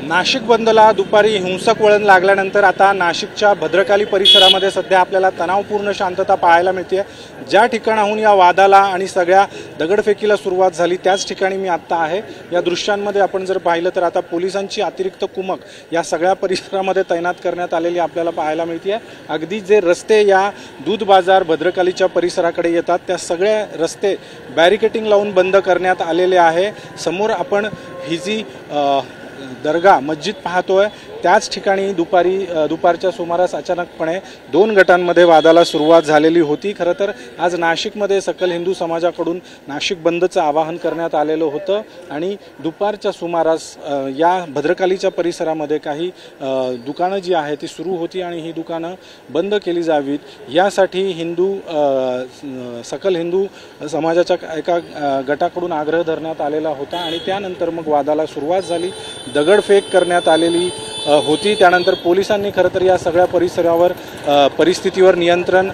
नाशिक बंदला दुपारी हिंसक वळण लागल्यानंतर आता नाशिकच्या भद्रकाली परिसरामध्ये सध्या आपल्याला तणावपूर्ण शांतता पाहायला मिळते। ज्या ठिकाणाहून या वादाला आणि सगळ्या दगडफेकीला सुरुवात झाली त्याच ठिकाणी मी आता आहे। या दृश्यांमध्ये आपण जर पाहिलं तर आता पोलिसांची अतिरिक्त कुमक या सगळ्या परिसरामध्ये तैनात करण्यात आलेली आपल्याला पाहायला मिळते। अगदी जे रस्ते या दूध बाजार भद्रकालीच्या परिसराकडे येतात त्या सगळे रस्ते बॅरिकेटिंग लावून बंद करण्यात आलेले आहे। समोर आपण ही जी दर्गा मस्जिद पाहतोय त्याच ठिकाणी दुपारच्या सुमारास अचानकपणे दोन गटांमध्ये वादाला सुरुवात झालेली होती। खरं तर आज नाशिकमध्ये सकल हिंदू समाजाकडून नाशिक बंदचं आवाहन करण्यात आलेलं होतं आणि दुपारच्या सुमारास या भद्रकालीच्या परिसरामध्ये काही दुकानं जी आहेत ती सुरू होती आणि ही दुकानं बंद केली जावीत यासाठी सकल हिंदू समाजाच्या एका गटाकडून आग्रह धरण्यात आलेला होता आणि त्यानंतर मग वादाला सुरुवात झाली। दगडफेक करण्यात आलेली होती। त्यानंतर पोलिसांनी खरं तर या सगळ्या परिस्थितीवर नियंत्रण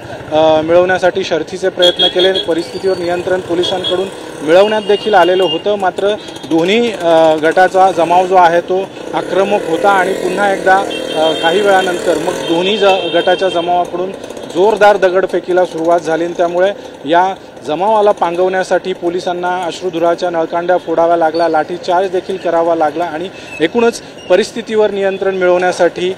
मिळवण्यासाठी शर्थीचे प्रयत्न केले। परिस्थितीवर नियंत्रण पोलिसांकडून मिळवण्यात देखील आलेलं होतं, मात्र दोन्ही गटाचा जमाव जो आहे तो आक्रमक होता आणि पुन्हा एकदा काही वेळानंतर मग दोन्ही गटाच्या जमावाकडून जोरदार दगडफेकीला सुरुवात झाली। त्यामुळे या जमावाला पांगवण्यासाठी पोलिसांना अश्रुधुराच्या नळकांड्या फोडाव्या लागला, लाठीचार्ज देखील करावा लागला आणि एकूणच परिस्थितीवर नियंत्रण मिळवण्यासाठी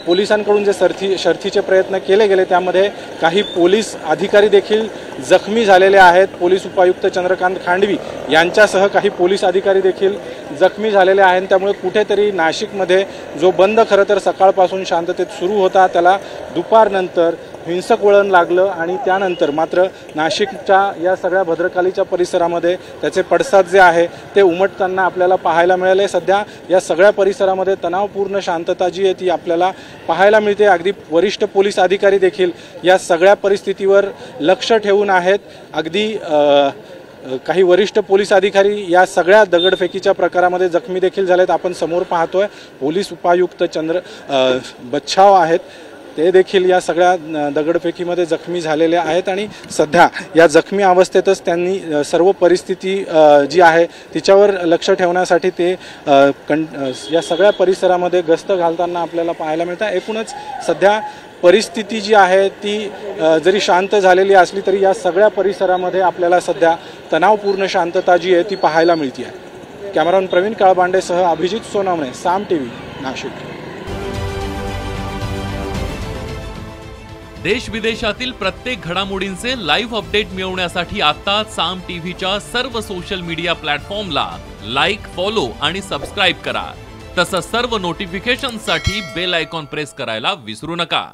पोलिसांकडून जे शर्थीचे प्रयत्न केले गेले त्यामध्ये काही पोलीस अधिकारी देखील जखमी झालेले आहेत। पोलीस उपायुक्त चंद्रकांत खांडवी यांच्यासह काही पोलीस अधिकारी देखील जखमी झालेले आहेत। त्यामुळे कुठेतरी नाशिकमध्ये जो बंद खरं तर सकाळपासून शांततेत सुरू होता त्याला दुपारनंतर हिंसक वळण लागलं आणि त्यानंतर मात्र नाशिकच्या या सगळ्या भद्रकालीच्या परिसरामध्ये त्याचे पडसाद जे आहे ते उमटताना आपल्याला पाहायला मिळाले। सध्या या सगळ्या परिसरामध्ये तणावपूर्ण शांतता जी आहे ती आपल्याला पाहायला मिळते। अगदी वरिष्ठ पोलीस अधिकारी देखील या सगळ्या परिस्थितीवर लक्ष ठेवून आहेत। अगदी काही वरिष्ठ पोलीस अधिकारी या सगळ्या दगडफेकीच्या प्रकारामध्ये जखमी देखील झालेत। आपण समोर पाहतोय पोलीस उपायुक्त बच्छाव आहेत, ते देखील या सगळ्या दगडफेकीमध्ये जखमी झालेले आहेत आणि सध्या या जखमी अवस्थेतच त्यांनी सर्व परिस्थिती जी आहे तिच्यावर लक्ष ठेवण्यासाठी ते या सगळ्या परिसरामध्ये गस्त घालताना आपल्याला पाहायला मिळतं। एकूणच सध्या परिस्थिती जी आहे ती जरी शांत झालेली असली तरी या सगळ्या परिसरामध्ये आपल्याला सध्या तणावपूर्ण शांतता जी आहे ती पाहायला मिळते आहे। कॅमेरामन प्रवीण काळबांडेसह अभिजित सोनवणे, साम टीव्ही, नाशिक। देश विदेशातील प्रत्येक घडामोडींचे लाईव्ह अपडेट मिळवण्यासाठी आता साम टीव्हीच्या सर्व सोशल मीडिया प्लॅटफॉर्मला लाईक, फॉलो आणि सबस्क्राईब करा। तसंच सर्व नोटिफिकेशनसाठी बेल आयकॉन प्रेस करायला विसरू नका।